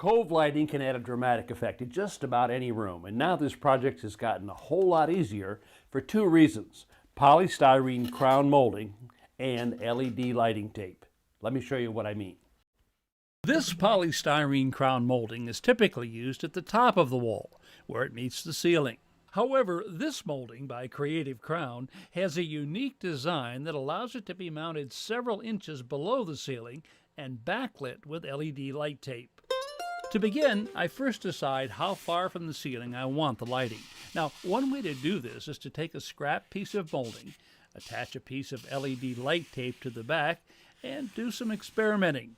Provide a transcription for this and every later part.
Cove lighting can add a dramatic effect to just about any room, and now this project has gotten a whole lot easier for two reasons: polystyrene crown molding and LED lighting tape. Let me show you what I mean. This polystyrene crown molding is typically used at the top of the wall, where it meets the ceiling. However, this molding by Creative Crown has a unique design that allows it to be mounted several inches below the ceiling and backlit with LED light tape. To begin, I first decide how far from the ceiling I want the lighting. Now, one way to do this is to take a scrap piece of molding, attach a piece of LED light tape to the back, and do some experimenting.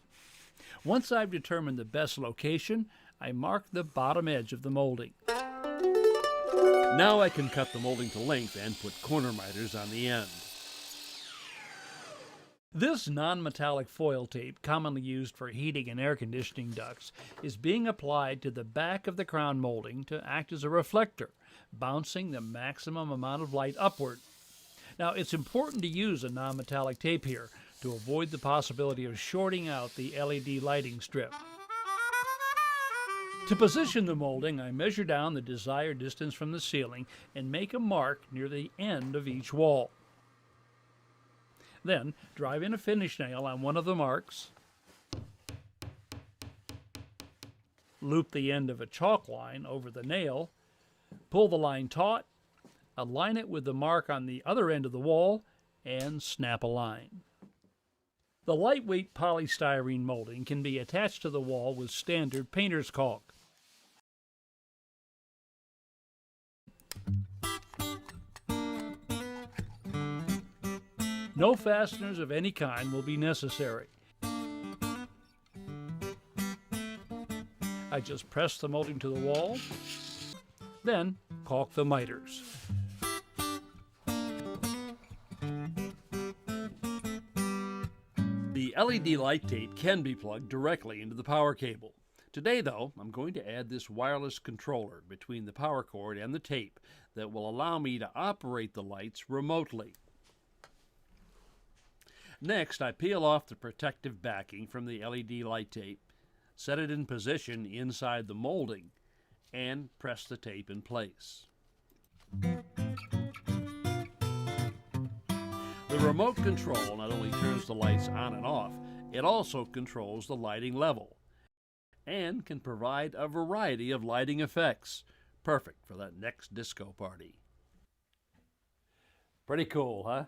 Once I've determined the best location, I mark the bottom edge of the molding. Now I can cut the molding to length and put corner miters on the end. This non-metallic foil tape, commonly used for heating and air conditioning ducts, is being applied to the back of the crown molding to act as a reflector, bouncing the maximum amount of light upward. Now, it's important to use a non-metallic tape here to avoid the possibility of shorting out the LED lighting strip. To position the molding, I measure down the desired distance from the ceiling and make a mark near the end of each wall. Then, drive in a finish nail on one of the marks, loop the end of a chalk line over the nail, pull the line taut, align it with the mark on the other end of the wall, and snap a line. The lightweight polystyrene molding can be attached to the wall with standard painter's caulk. No fasteners of any kind will be necessary. I just press the molding to the wall, then caulk the miters. The LED light tape can be plugged directly into the power cable. Today, though, I'm going to add this wireless controller between the power cord and the tape that will allow me to operate the lights remotely. Next, I peel off the protective backing from the LED light tape, set it in position inside the molding, and press the tape in place. The remote control not only turns the lights on and off, it also controls the lighting level and can provide a variety of lighting effects, perfect for that next disco party. Pretty cool, huh?